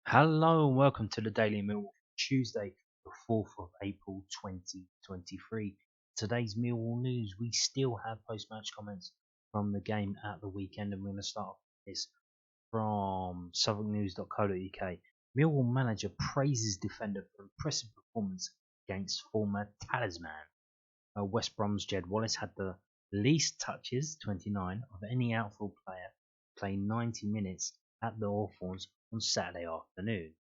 Hello and welcome to the Daily Millwall for Tuesday, the 4th of April 2023. Today's Millwall news, we still have post-match comments from the game at the weekend, and we're going to start off this from southwarknews.co.uk. Millwall manager praises defender for impressive performance against former talisman. West Brom's Jed Wallace had the least touches, 29, of any outfield player, playing 90 minutes at the Hawthorns on Saturday afternoon.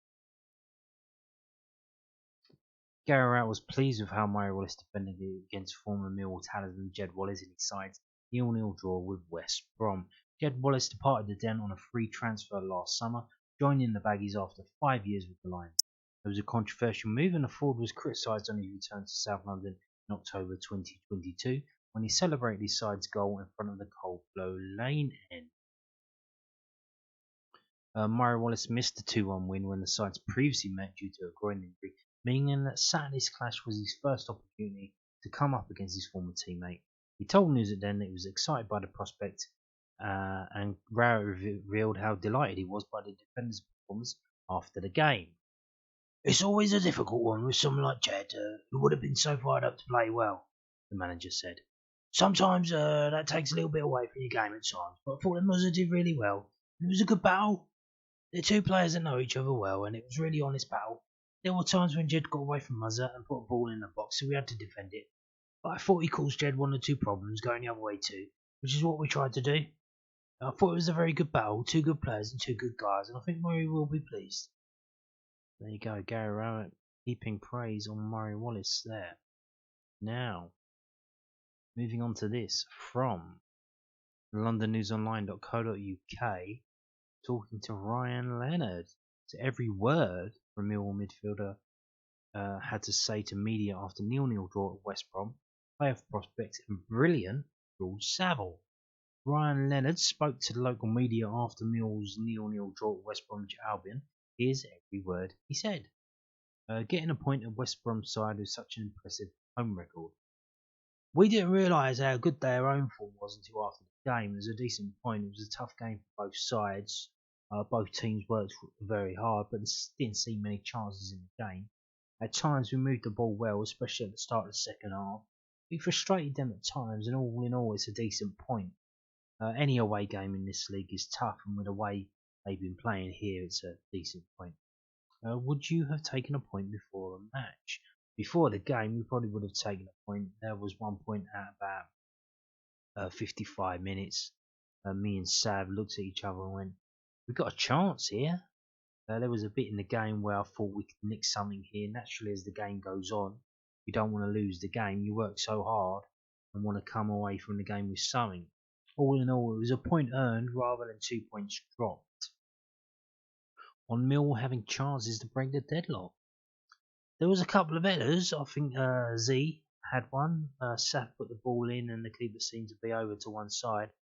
Gary Rowett was pleased with how Murray Wallace defended against former Millwall talisman Jed Wallace in his side's 0-0 draw with West Brom. Jed Wallace departed the Den on a free transfer last summer, joining the Baggies after 5 years with the Lions. It was a controversial move, and the forward was criticised on his return to South London in October 2022 when he celebrated his side's goal in front of the Coldflow Lane end. Murray Wallace missed the 2-1 win when the sides previously met due to a groin injury, meaning that Saturday's clash was his first opportunity to come up against his former teammate. He told News at Den that he was excited by the prospect, and Rowett revealed how delighted he was by the defender's performance after the game. "It's always a difficult one with someone like Jed, who would have been so fired up to play well," the manager said. "Sometimes that takes a little bit away from your game at times, but I thought the Muzza did really well. It was a good battle. They're two players that know each other well, and it was really honest battle. There were times when Jed got away from Muzza and put a ball in the box, so we had to defend it. But I thought he caused Jed one or two problems going the other way too, which is what we tried to do. I thought it was a very good battle, two good players and two good guys, and I think Murray will be pleased." There you go, Gary Rowett heaping praise on Murray Wallace there. Now, moving on to this from londonnewsonline.co.uk, talking to Ryan Leonard. So every word from Millwall midfielder had to say to media after 0-0 draw at West Brom, player for prospect and brilliant George Saville. Ryan Leonard spoke to the local media after Millwall's 0-0 draw at West Bromwich Albion. Here's every word he said. Getting a point at West Brom's side with such an impressive home record. We didn't realise how good their own form was until after the game. It was a decent point. It was a tough game for both sides. Both teams worked very hard, but didn't see many chances in the game. At times we moved the ball well, especially at the start of the second half. We frustrated them at times, and all in all, it's a decent point. Any away game in this league is tough, and with the way they've been playing here, it's a decent point. Would you have taken a point before a match? Before the game, we probably would have taken a point. There was 1 point at about 55 minutes. Me and Sav looked at each other and went, "We've got a chance here." There was a bit in the game where I thought we could nick something here. Naturally, as the game goes on, you don't want to lose the game. You work so hard and want to come away from the game with something. All in all, it was a point earned rather than 2 points dropped. On Mill having chances to break the deadlock. There was a couple of headers. I think Z had one. Saf put the ball in and the keeper seemed to be over to one side.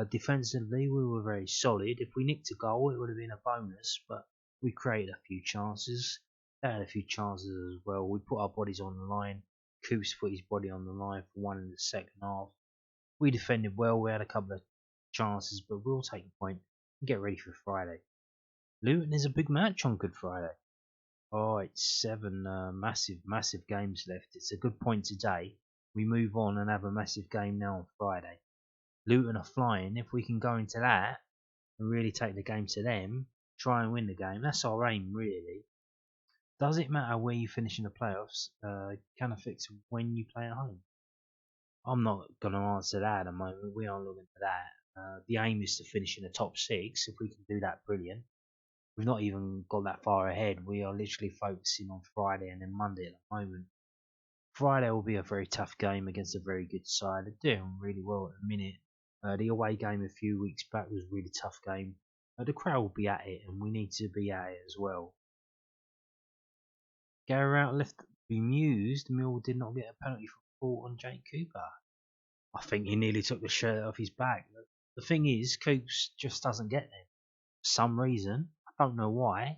Defensively, we were very solid. If we nicked a goal, it would have been a bonus, but we created a few chances. They had a few chances as well. We put our bodies on the line. Coops put his body on the line for one in the second half. We defended well. We had a couple of chances, but we'll take a point and get ready for Friday. Luton is a big match on Good Friday. Oh, it's 7 massive games left. It's a good point today. We move on and have a massive game now on Friday. Luton are flying. If we can go into that and really take the game to them, try and win the game, that's our aim really. Does it matter where you finish in the playoffs? Can affect when you play at home. I'm not going to answer that at the moment. We aren't looking for that. The aim is to finish in the top 6. If we can do that, brilliant. We've not even got that far ahead. We are literally focusing on Friday and then Monday at the moment. Friday will be a very tough game against a very good side. They're doing really well at the minute. The away game a few weeks back was a really tough game. The crowd will be at it, and we need to be at it as well. Gary Rowett left bemused. Mill did not get a penalty for fault on Jake Cooper. I think he nearly took the shirt off his back. The thing is, Coops just doesn't get them. For some reason, I don't know why.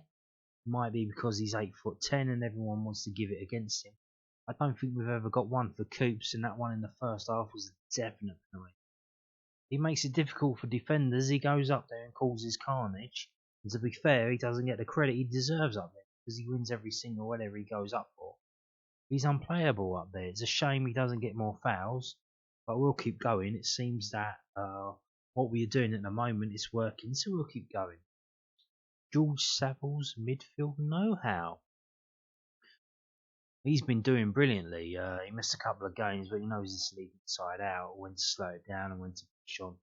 It might be because he's 8'10" and everyone wants to give it against him. I don't think we've ever got one for Coops, and that one in the first half was a definite penalty. He makes it difficult for defenders. He goes up there and causes carnage. And to be fair, he doesn't get the credit he deserves up there because he wins every single whatever he goes up for. He's unplayable up there. It's a shame he doesn't get more fouls, but we'll keep going. It seems that what we are doing at the moment is working, so we'll keep going. George Savile's midfield know-how. He's been doing brilliantly. He missed a couple of games, but he knows this league inside out, when to slow it down and when to push on.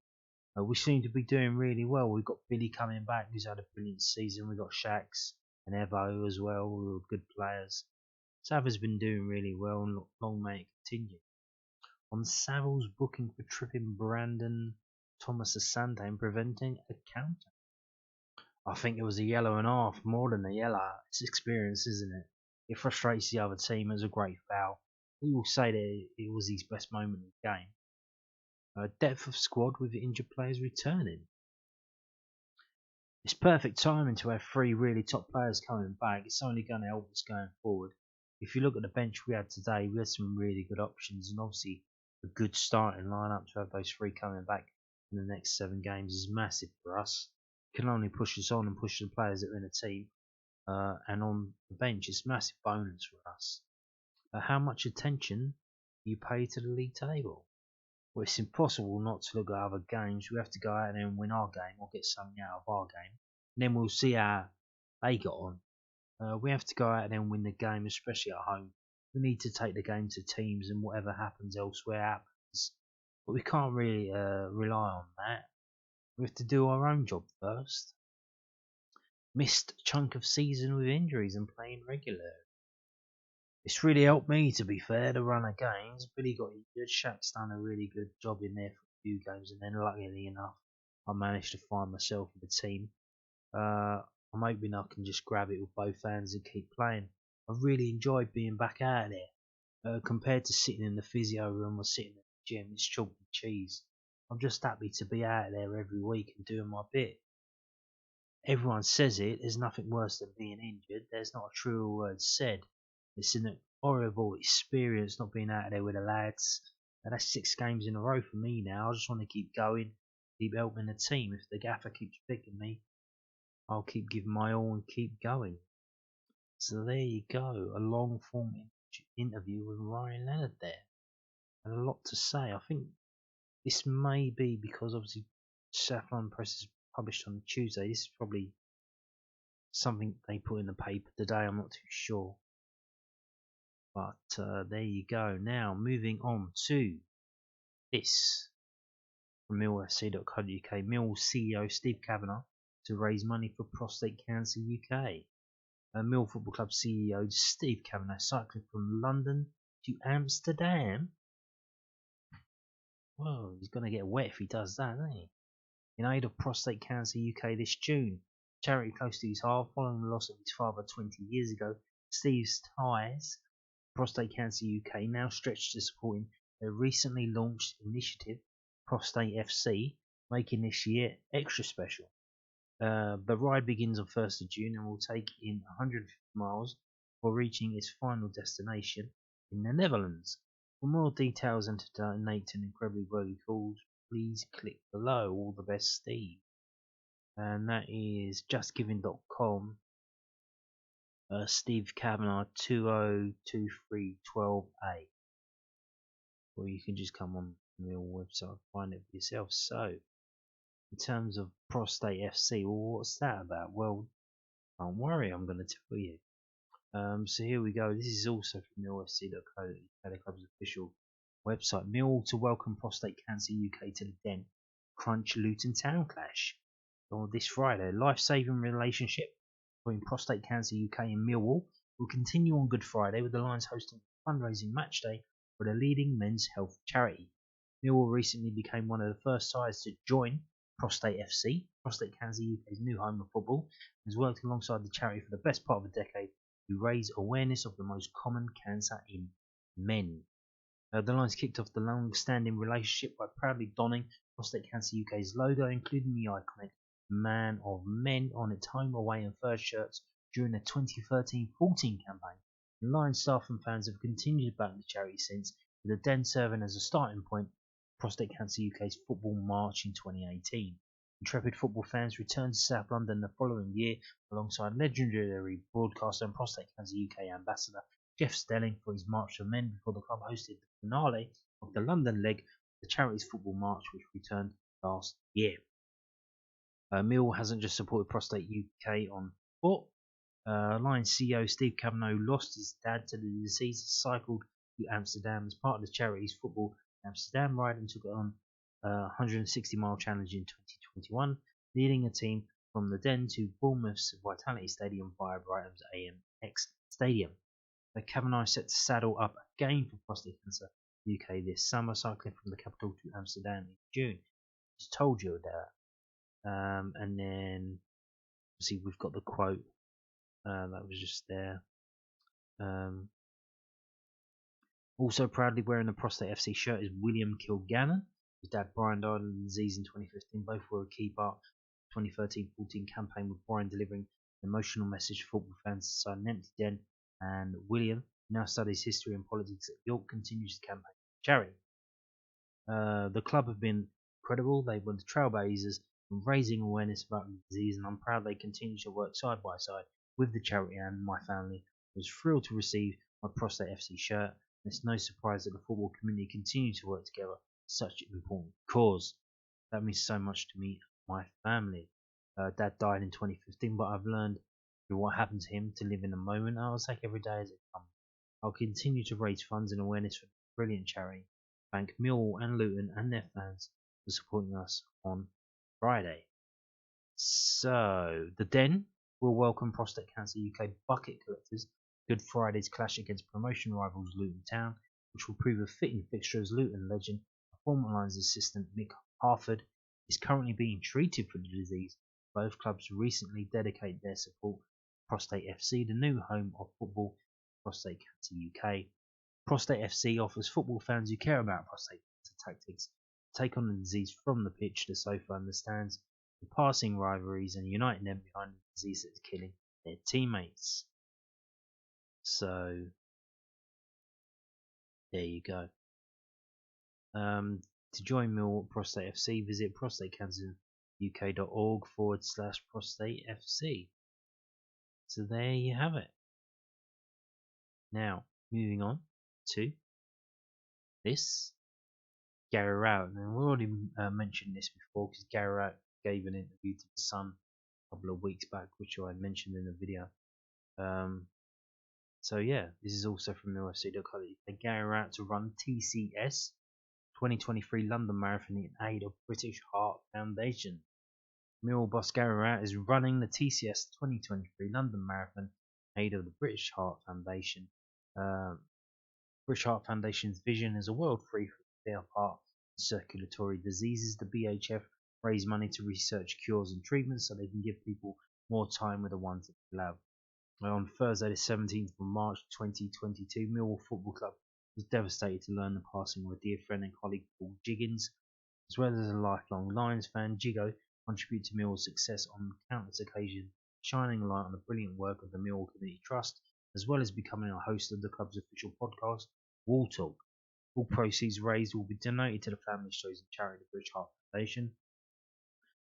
We seem to be doing really well. We've got Billy coming back, who's had a brilliant season. We've got Shax and Evo as well, who are good players. Savile's been doing really well, and long may it continue. On Savile's booking for tripping Brandon Thomas Asante and preventing a counter. I think it was a yellow and a half, more than a yellow. It's experience, isn't it? It frustrates the other team. It was a great foul. We will say that it was his best moment of the game. Depth of squad with injured players returning. It's perfect timing to have 3 really top players coming back. It's only going to help us going forward. If you look at the bench we had today, we had some really good options, and obviously a good starting lineup to have those 3 coming back in the next 7 games is massive for us. It can only push us on and push the players that are in the team. And on the bench, it's a massive bonus for us. How much attention you pay to the league table? Well, it's impossible not to look at other games. We have to go out there and win our game or get something out of our game. And then we'll see how they got on. We have to go out there and win the game, especially at home. We need to take the game to teams, and whatever happens elsewhere happens. But we can't really rely on that. We have to do our own job first. Missed chunk of season with injuries and playing regular. It's really helped me, to be fair, to run of games. Billy got injured. Shaq's done a really good job in there for a few games, and then luckily enough, I managed to find myself in the team. I'm hoping I can just grab it with both hands and keep playing. I've really enjoyed being back out there. Compared to sitting in the physio room or sitting in the gym, it's chalk and cheese. I'm just happy to be out there every week and doing my bit. Everyone says it, there's nothing worse than being injured. There's not a truer word said. It's an horrible experience not being out there with the lads. And that's 6 games in a row for me now. I just want to keep going, keep helping the team. If the gaffer keeps picking me, I'll keep giving my all and keep going. So there you go, a long form interview with Ryan Leonard there. And a lot to say. I think this may be because obviously South London Press is published on Tuesday. This is probably something they put in the paper today, I'm not too sure. But there you go. Now moving on to this from millfc.co.uk. Millwall CEO Steve Kavanagh to raise money for Prostate Cancer UK. Millwall Football Club CEO Steve Kavanagh cycling from London to Amsterdam. Well, he's going to get wet if he does that, isn't he? In aid of Prostate Cancer UK this June. Charity close to his heart following the loss of his father 20 years ago. Steve's ties Prostate Cancer UK now stretch to supporting their recently launched initiative, Prostate FC, making this year extra special. The ride begins on 1st of June and will take in 150 miles before reaching its final destination in the Netherlands. For more details and to donate to an incredibly worthy cause, please click below. All the best, Steve. And that is justgiving.com. Steve Kavanagh 202312A. Or you can just come on the website and find it for yourself. So, in terms of Prostate FC, well, what's that about? Well, don't worry, I'm going to tell you. So here we go. This is also from millfc.co.uk, the club's official website. Millwall to welcome Prostate Cancer UK to the Den. Crunch Luton Town clash. Or this Friday, life-saving relationship between Prostate Cancer UK and Millwall will continue on Good Friday with the Lions hosting a fundraising match day for the leading men's health charity. Millwall recently became one of the first sides to join Prostate FC, Prostate Cancer UK's new home of football, and has worked alongside the charity for the best part of a decade to raise awareness of the most common cancer in men. The Lions kicked off the long-standing relationship by proudly donning Prostate Cancer UK's logo, including the iconic Man of Men on its home, away and third shirts during the 2013-14 campaign. The Lions staff and fans have continued to back the charity since, with the Den serving as a starting point for Prostate Cancer UK's football march in 2018. Intrepid football fans returned to South London the following year alongside legendary broadcaster and Prostate Cancer UK ambassador Jeff Stelling for his March for Men before the club hosted the finale of the London leg of the Charities Football March, which returned last year. Millwall hasn't just supported Prostate UK on foot. Lions CEO Steve Kavanagh, who lost his dad to the disease, cycled to Amsterdam as part of the Charities Football Amsterdam ride and took it on a 160-mile challenge in 2021, leading a team from the Den to Bournemouth's Vitality Stadium via Brighton's AMX Stadium. Kavanagh set to saddle up again for Prostate Cancer UK this summer, cycling from the capital to Amsterdam in June. Just told you that. And then, see, we've got the quote that was just there. Also proudly wearing the Prostate FC shirt is William Kilgannon. His dad Brian died of the disease in 2015. Both were a key part of the 2013-14 campaign, with Brian delivering an emotional message to football fans inside an empty den, and William, who now studies history and politics at York, continues the campaign for charity. The club have been incredible. They were the trailblazers in raising awareness about the disease, and I'm proud they continue to work side by side with the charity, and my family was thrilled to receive my Prostate FC shirt. It's no surprise that the football community continue to work together for such an important cause. That means so much to me and my family. Dad died in 2015, but I've learned through what happened to him to live in the moment. I'll take every day as it comes. I'll continue to raise funds and awareness for the brilliant charity. Thank Millwall and Luton and their fans for supporting us on Friday. So, the Den will welcome Prostate Cancer UK bucket collectors Good Friday's clash against promotion rivals Luton Town, which will prove a fitting fixture as Luton legend and former Lions assistant Mick Harford is currently being treated for the disease. Both clubs recently dedicated their support to Prostate FC, the new home of football, Prostate Cancer UK. Prostate FC offers football fans who care about prostate cancer tactics to take on the disease from the pitch, the sofa and the stands, the passing rivalries and uniting them behind the disease that's killing their teammates. So there you go. To join Millwall Prostate FC, visit prostatecanceruk.org/prostatefc. So there you have it. Now, moving on to this. Gary Rowett. Now, we already mentioned this before because Gary Rowett gave an interview to The Sun a couple of weeks back, which I mentioned in the video. So yeah, this is also from UFC.co.uk. Gary Rowett to run TCS 2023 London Marathon in aid of British Heart Foundation. Millwall boss Gary Rowett is running the TCS 2023 London Marathon in aid of the British Heart Foundation. British Heart Foundation's vision is a world free from fatal heart and circulatory diseases. The BHF raise money to research cures and treatments so they can give people more time with the ones that they love. On Thursday the 17th of March 2022, Millwall Football Club was devastated to learn the passing of a dear friend and colleague, Paul Jiggins. As well as a lifelong Lions fan, Jiggo contributed to Millwall's success on countless occasions, shining a light on the brilliant work of the Millwall Community Trust, as well as becoming a host of the club's official podcast, Wall Talk. All proceeds raised will be donated to the family's chosen charity, the British Heart Foundation.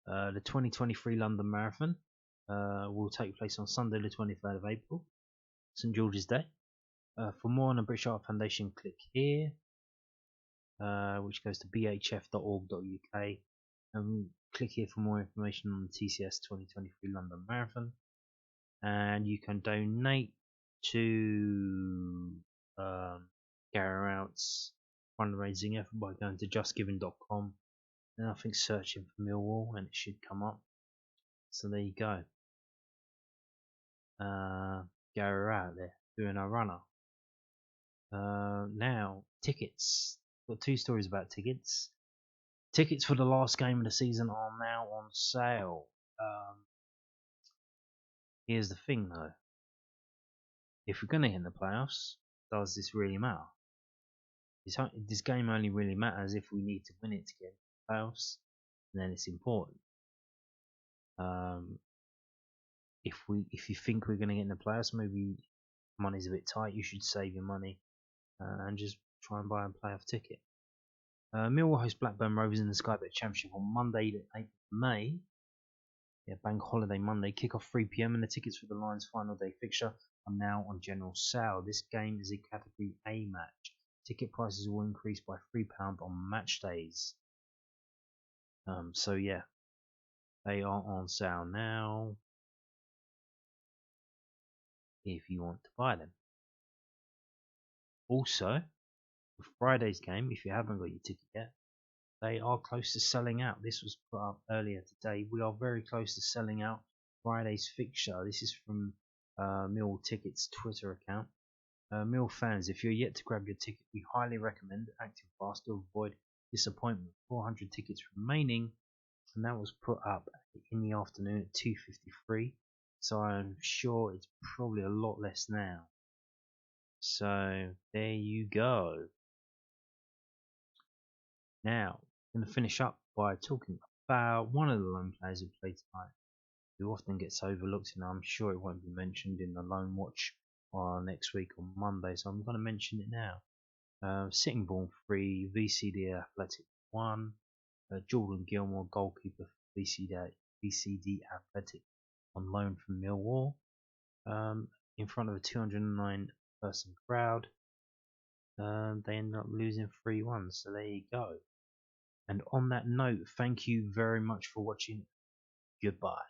The 2023 London Marathon will take place on Sunday the 23rd of April, St George's Day. For more on the British Heart Foundation, click here, which goes to bhf.org.uk, and click here for more information on the TCS 2023 London Marathon. And you can donate to Gary Rowett's fundraising effort by going to justgiving.com and I think searching for Millwall, and it should come up. So there you go. Gary Rowett there doing a runner. Now tickets. Got two stories about tickets. Tickets for the last game of the season are now on sale. Here's the thing though. If we're going to hit the playoffs, does this really matter? This game only really matters if we need to win it to get into the playoffs, and then it's important. If you think we're going to get in the playoffs, maybe money's a bit tight, you should save your money and just try and buy a playoff ticket. Millwall host Blackburn Rovers in the Sky Bet Championship on Monday, the 8th of May. Yeah, bank holiday Monday. Kick-off 3 p.m. and the tickets for the Lions' final day fixture are now on general sale. This game is a Category A match. Ticket prices will increase by £3 on match days. So yeah, they are on sale now if you want to buy them. Also, for Friday's game, if you haven't got your ticket yet, they are close to selling out. This was put up earlier today. We are very close to selling out Friday's fixture. This is from Mill Tickets Twitter account. Mill fans, if you're yet to grab your ticket, we highly recommend acting fast to avoid disappointment. 400 tickets remaining, and that was put up in the afternoon at 2:53. So I'm sure it's probably a lot less now. So there you go. Now, I'm going to finish up by talking about one of the loan players who played tonight, who often gets overlooked, and I'm sure it won't be mentioned in the loan watch next week on Monday, so I'm going to mention it now. Sittingbourne 3, VCD Athletic 1, Jordan Gilmore, goalkeeper for VCD Athletic, on loan from Millwall, in front of a 209 person crowd. They ended up losing 3-1, so there you go. And on that note, thank you very much for watching. Goodbye.